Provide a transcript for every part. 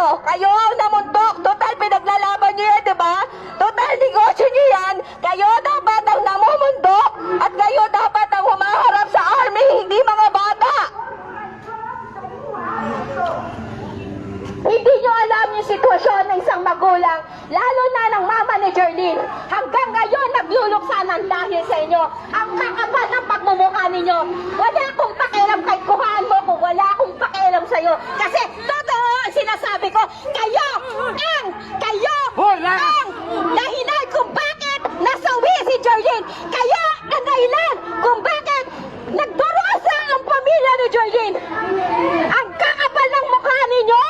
nyo. Kayo ang namundok. Total, pinaglalaban nyo yan, di ba? Total, negosyo nyo yan. Kayo dapat ang namumundok at kayo dapat ang humaharap sa army, hindi mga bata. Hindi nyo alam yung sitwasyon ng isang magulang, lalo na ng mama ni Jerlyn. Hanggang ngayon, nagluluksa ng dahil sa inyo. Ang kakapal ng pagmumukha ninyo. Wala akong pakialam kahit kuhaan mo kung wala akong pakialam sa'yo. Kasi totoo ang sinasabi ko, kayo ang dahilan kung bakit nasawi si Jerlyn. Kayo ang dahilan kung bakit nagdurusa ang pamilya ni Jerlyn. Ang kakapal ng mukha ninyo.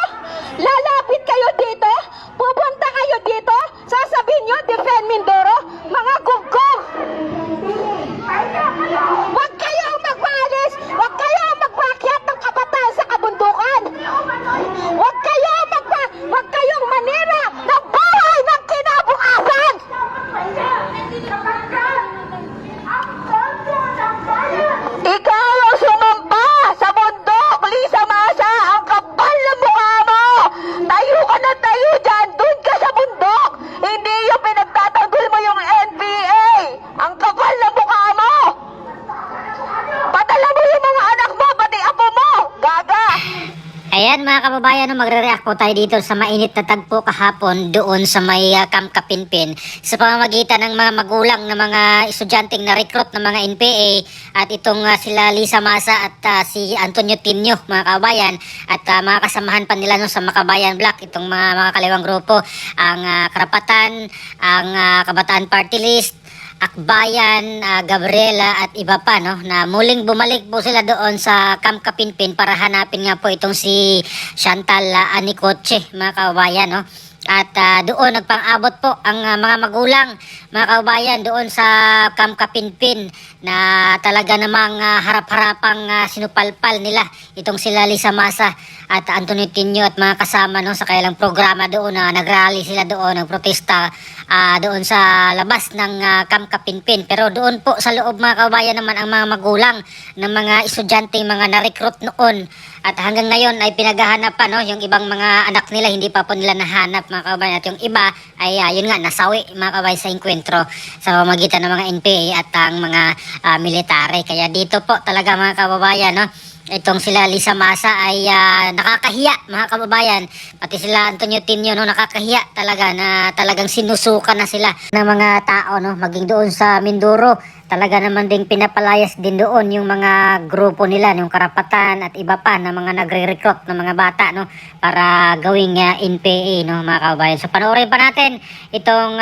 Lalapit kayo dito, pupunta kayo dito, sasabihin nyo, defend Mindoro, mga gugong. Huwag kayong magpaalis, huwag kayong magpakyat ng kabataan sa kabundukan. Huwag kayong manira ng buhay ng kinabukasan. Ikaw ang sumampa sa bundok, Lisa Masa, ang kapal na mukha mo. Tayo ka na tayo dyan, dun ka sa bundok. Hindi yung pinagtatanggol mo yung NPA. Ang kapal na mukha mo. Padala mo yung mga anak mo, pati apo mo. Gaga. Ayan mga kababayan, no, magre-react po tayo dito sa mainit na tagpo kahapon doon sa may Camp Kapinpin sa pamamagitan ng mga magulang ng mga estudyanteng na-recruit ng mga NPA at itong sila Lisa Masa at si Antonio Tinio mga kababayan at mga kasamahan pa nila no, sa Makabayan Black, itong mga kaliwang grupo, ang Karapatan, ang Kabataan Party List, Akbayan, Gabriela at iba pa no, na muling bumalik po sila doon sa Camp Kapinpin para hanapin nga po itong si Chantal Anicoche mga kababayan no. At doon nagpang-abot po ang mga magulang mga kababayan doon sa Camp Kapinpin na talaga namang harap-harapang sinupalpal nila itong sila Lisa Masa at Antonio Tinio at mga kasama no, sa kailang programa doon na nagrally sila doon, nagprotesta doon sa labas ng Camp Kapinpin. Pero doon po sa loob mga kababayan naman ang mga magulang ng mga estudyante, mga na-recruit noon. At hanggang ngayon ay pinaghahanap pa no, yung ibang mga anak nila hindi pa po nila nahanap mga kababayan. At yung iba ay yun nga nasawi mga kababayan sa enkwentro sa pamamagitan ng mga NPA at ang mga military. Kaya dito po talaga mga kababayan no, itong sila Lisa Masa ay nakakahiya mga kababayan. Pati sila Antonio Tinio no, nakakahiya talaga na talagang sinusuka na sila ng mga tao no, maging doon sa Mindoro. Talaga naman ding pinapalayas din doon yung mga grupo nila, yung Karapatan at iba pa na mga nagre-recruit ng mga bata no, para gawing NPA no mga kababayan. So panoorin pa natin itong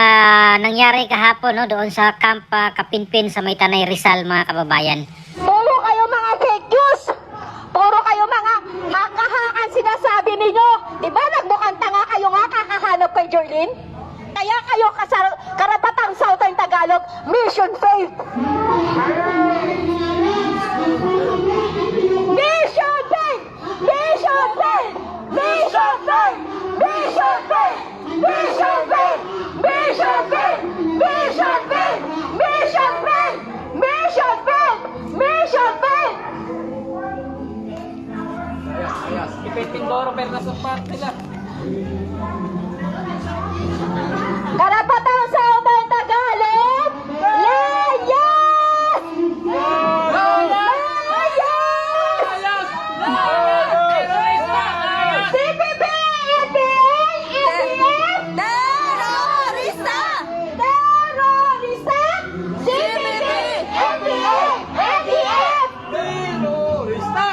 nangyari kahapon no, doon sa Camp Kapinpin sa May Tanay Rizal mga kababayan. Puro kayo mga fake news. Puro kayo mga haka-hakan sinasabi ninyo. Diba nagmukhang tanga kayo nga kakahanap kay Jerlyn? Kaya kayo Karapatang Southern Tagalog, mission failed. Mission failed! Mission failed! Mission failed! Mission failed! Mission failed! Mission failed! Mission failed! Mission failed! Mission failed! Mission failed! Ayos, ipipindoro pero nasa part nila. Karapatang Southern Tagalog, layas! Layas! CPP, NPA, NPF, terorista! Terorista! CPP, NPA, NPF! Terorista!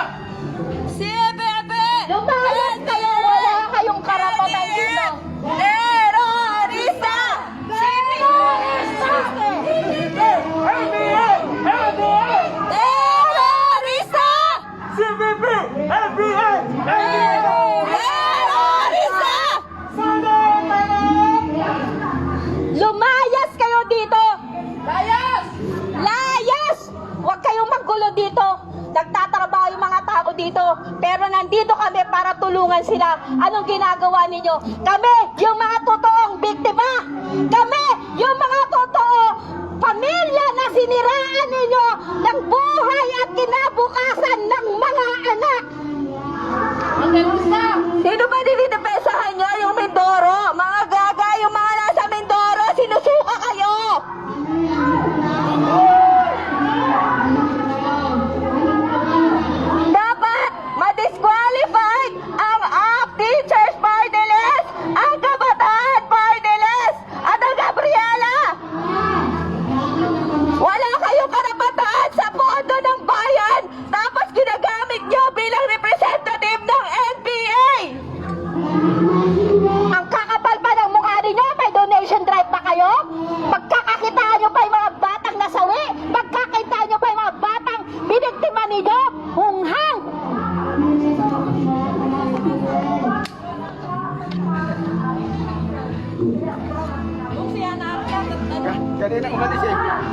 CPP! Lumayas kayo, wala kayong karapatan dito! Terorista! Terorista! Terorista! CPP! NPA! Terorista! Lumayas kayo dito! Layas! Layas! Huwag kayong maggulo dito. Nagtatrabaho yung mga tao dito. Pero nandito kami para tulungan sila. Anong ginagawa ninyo? Kami, yung mga totoong biktima. Kami, yung mga totoo pamilya na siniraan ninyo ng buhay at kinabukasan ng mga anak. Sino ba dinidepensahan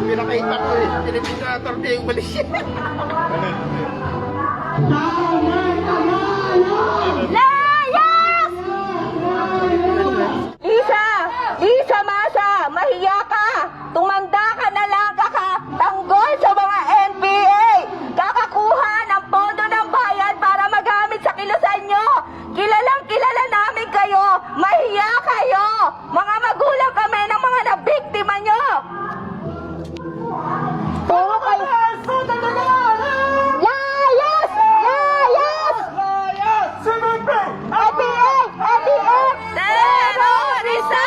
Pinakita ko eh. Pinipinator niya yung malis siya. Layas! Lisa Masa, mahiya ka! Tumanda ka na lang tanggol sa mga NPA! Kakakuha ng pondo ng bayan para magamit sa kilusan nyo! Kilalang kilala namin kayo! Mahiya kayo! Mga magulang kami ng mga nabiktima nyo! Puro kayo! Layas! Layas! NPA! NDF! Terorista!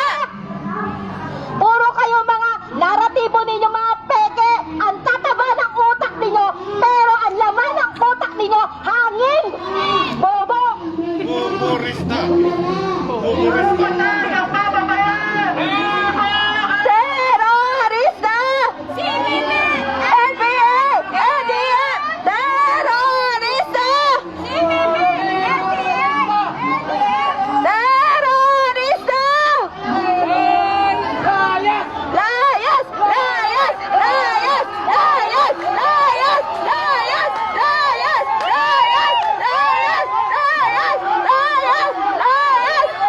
Puro kayo mga naratibo ninyo mga peke! Ang tataba ng utak ninyo, pero ang laman ng utak ninyo, hangin! Bobo! Humorista. Humorista. Terorista! NPA! NDF! Terorista! Terorista! Layas! Layas! Layas! Layas! Layas! Layas! Layas! Layas! Layas! Layas! Layas! Layas!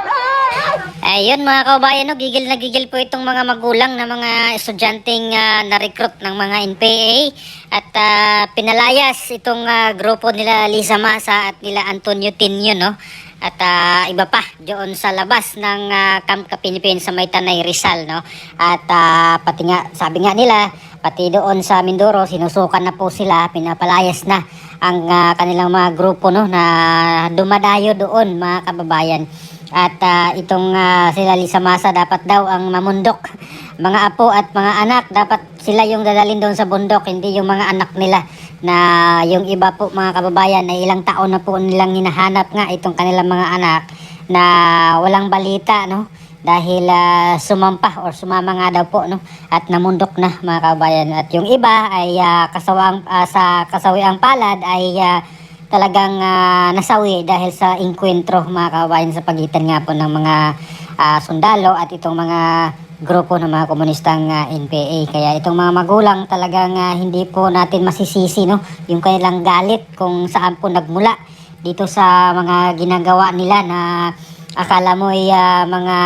Layas! Ayun mga kababayan, no, gigil na gigil po itong mga magulang na mga estudyanteng na-recruit ng mga NPA at pinalayas itong grupo nila Liza Masa at nila Antonio Tinio, no? At iba pa doon sa labas ng Camp Kapinpin sa Maytanay, Rizal, no? At pati nga, sabi nga nila, pati doon sa Mindoro, sinusukan na po sila, pinapalayas na ang kanilang mga grupo, no, na dumadayo doon mga kababayan. At itong sila Liza Masa dapat daw ang mamundok. Mga apo at mga anak, dapat sila yung dadalhin doon sa bundok, hindi yung mga anak nila. Na yung iba po mga kababayan na ilang taon na po nilang hinahanap nga itong kanilang mga anak na walang balita, no? Dahil sumampa or sumama nga daw po, no? At namundok na mga kababayan. At yung iba ay sa kasawiang palad ay talagang nasawi dahil sa inkwentro mga kababayan sa pagitan nga po ng mga sundalo at itong mga grupo ng mga komunistang NPA. Kaya itong mga magulang talagang hindi po natin masisisi, no, yung kanilang galit kung saan po nagmula dito sa mga ginagawa nila na akala mo ay mga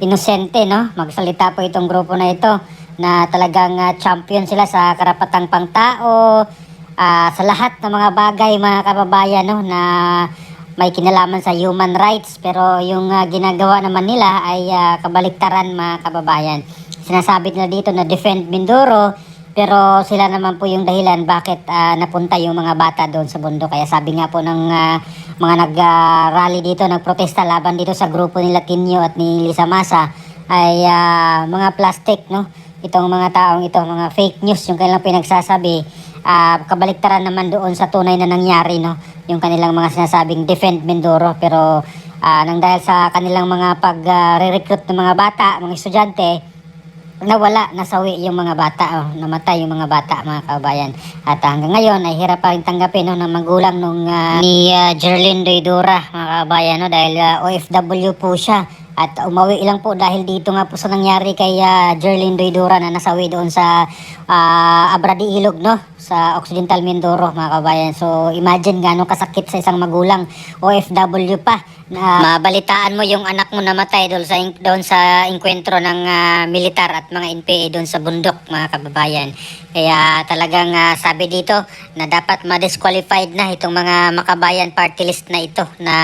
inosente, no. Magsalita po itong grupo na ito na talagang champion sila sa karapatang pangtao, sa lahat ng mga bagay mga kababayan, no, na may kinalaman sa human rights, pero yung ginagawa naman nila ay kabaliktaran mga kababayan. Sinasabi nila dito na defend Mindoro, pero sila naman po yung dahilan bakit napunta yung mga bata doon sa bundok. Kaya sabi nga po ng mga nag-rally dito, nagprotesta laban dito sa grupo nila Tinio at ni Liza Masa ay mga plastic, no? Itong mga taong ito, mga fake news yung kanilang pinagsasabi, kabaliktaran naman doon sa tunay na nangyari, no? Yung kanilang mga sinasabing defend Mindoro, pero nang dahil sa kanilang mga pag-recruit ng mga bata, mga estudyante, nawala, nasawi yung mga bata, namatay yung mga bata mga kababayan. At hanggang ngayon ay hirap pa rin tanggapin, no, ng magulang nung ni Jerlyn Doydora mga kababayan, no, dahil OFW po siya. At umawi lang po dahil dito nga po sa nangyari kay Jerlyn Doydora na nasawi doon sa Abradi Ilog, no, sa Occidental Mindoro mga kabayan. So imagine gano'ng kasakit sa isang magulang, OFW pa, na mabalitaan mo yung anak mo namatay doon sa inkwentro ng militar at mga NPA doon sa bundok mga kababayan. Kaya talagang sabi dito na dapat ma-disqualified na itong mga Makabayan party list na ito na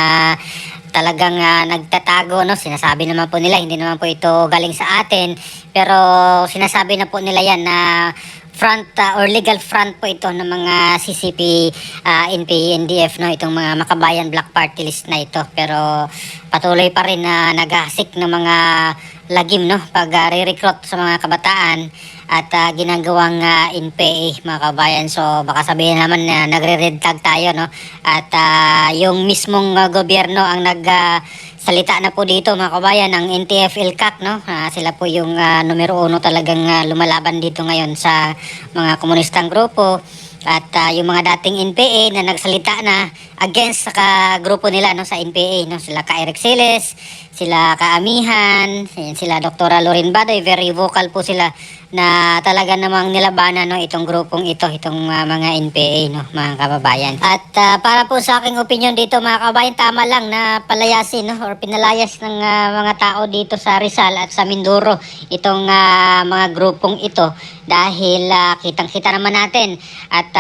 talagang nagtatago, no. Sinasabi naman po nila, hindi naman po ito galing sa atin, pero sinasabi na po nila yan na front or legal front po ito ng mga CCP, NPA, NDF, no, itong mga Makabayan Black Party List na ito. Pero patuloy pa rin na naghahasik ng mga lagim, no, pag re-recruit sa mga kabataan at ginagawang NPA mga kabayan. So baka sabihin naman na nagre-red tag tayo, no, at yung mismong gobyerno ang salita na po dito mga kabayan, ng NTF-ILCAC, no? Sila po yung numero 1 talagang lumalaban dito ngayon sa mga komunistang grupo. At yung mga dating NPA na nagsalita na against sa grupo nila, no, sa NPA, no, sila ka Eric Siles, sila Kaamihan, ayan, sila Dr. Lorin Badoy, very vocal po sila na talaga namang nilabanan no itong grupong ito, itong mga NPA no mga kababayan. At para po sa aking opinion dito mga kababayan, tama lang na palayasin no or pinalayas ng mga tao dito sa Rizal at sa Mindoro itong mga grupong ito dahil kitang-kita naman natin at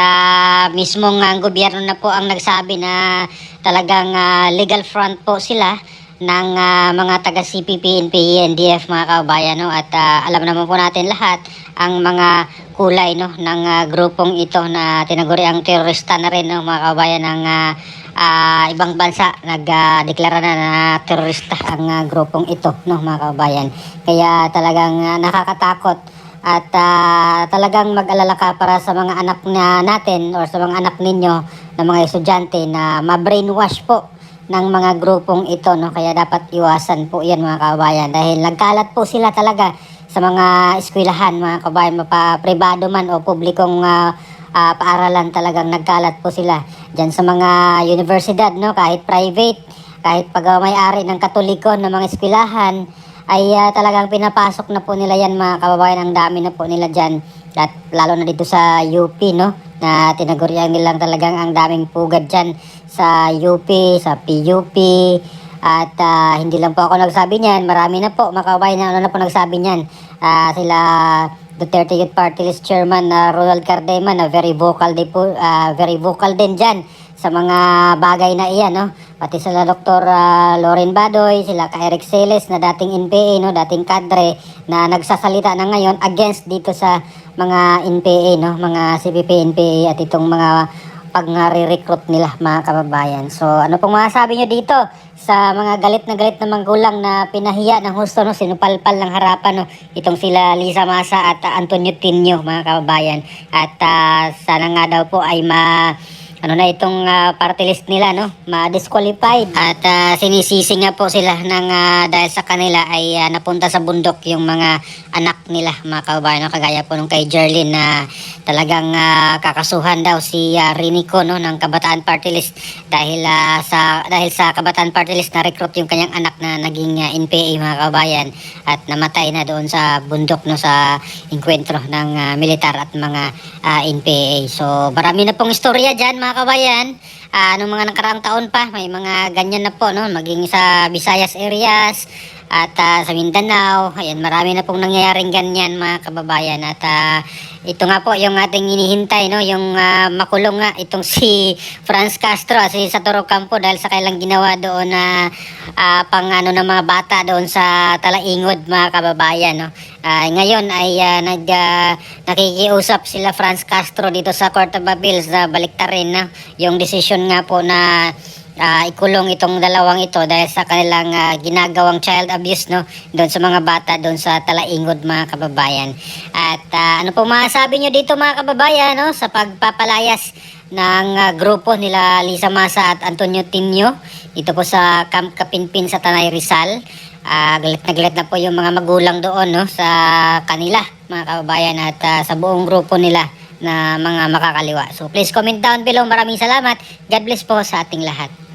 mismong ang gobyerno na po ang nagsabi na talagang legal front po sila ng mga taga CPP, NPA, NDF mga kababayan no at alam naman po natin lahat ang mga kulay no ng grupong ito na tinaguri ang terorista na rin no mga kababayan ng ibang bansa nagdeklara na terorista ang grupong ito no mga kababayan. Kaya talagang nakakatakot at talagang mag-alala ka para sa mga anak na natin or sa mga anak ninyo na mga estudyante na ma-brainwash po ng mga grupong ito no kaya dapat iwasan po yan mga kababayan dahil nagkalat po sila talaga sa mga eskwelahan mga kababayan mapapribado man o publikong paaralan talagang nagkalat po sila diyan sa mga universidad no kahit private kahit pag-may-ari ng Katoliko ng mga eskwelahan ay talagang pinapasok na po nila yan mga kababayan ang dami na po nila diyan at lalo na dito sa UP no na tinagurian nilang talagang ang daming pugad dyan sa UP, sa PUP at hindi lang po ako nagsabi niyan, marami na po mga kababayan na po nagsabi niyan sila Duterte Youth Party List Chairman Ronald Cardema na very vocal din dyan sa mga bagay na iyan no pati sila Dr. Loren Badoy, sila ka Eric Celes na dating NPA no dating kadre na nagsasalita na ngayon against dito sa mga NPA no mga CPP NPA at itong mga pag-recruit nila mga kababayan. So ano pong masasabi nyo dito sa mga galit na manggulang na pinahiya ng husto no sinupalpal ng harapan no itong sila Lisa Masa at Antonio Tinio mga kababayan at sana nga daw po ay ano na itong party list nila no ma-disqualified at sinisisi nga po sila ng dahil sa kanila ay napunta sa bundok yung mga anak nila mga kababayan no? Kagaya po nung kay Jerlyn na talagang kakasuhan daw si Rinico no ng Kabataan Party List dahil sa Kabataan Party List na recruit yung kanyang anak na naging NPA mga kababayan at namatay na doon sa bundok no sa enkwentro ng militar at mga NPA. So marami na pong istorya diyan mga kabayan. Nung mga nakaraang taon pa may mga ganyan na po no maging sa Visayas areas at sa Mindanao. Ayan, marami na pong nangyayaring ganyan mga kababayan at ito nga po yung ating hinihintay no yung makulong nga itong si Franz Castro at si Satoru Campo dahil sa kailang ginawa doon na pang ano ng mga bata doon sa Talaingod mga kababayan no. Ngayon ay nakikiusap sila Franz Castro dito sa Court of Appeals na baliktarin na yung decision nga po na ikulong itong dalawang ito dahil sa kanilang ginagawang child abuse no doon sa mga bata doon sa Talaingod mga kababayan. At ano po masasabi nyo dito mga kababayan no sa pagpapalayas ng grupo nila Lisa Masa at Antonio Tinio dito po sa Camp Kapinpin sa Tanay Rizal. Galit na galit na po yung mga magulang doon no sa kanila mga kababayan at sa buong grupo nila na mga makakaliwa. So please comment down below. Maraming salamat. God bless po sa ating lahat.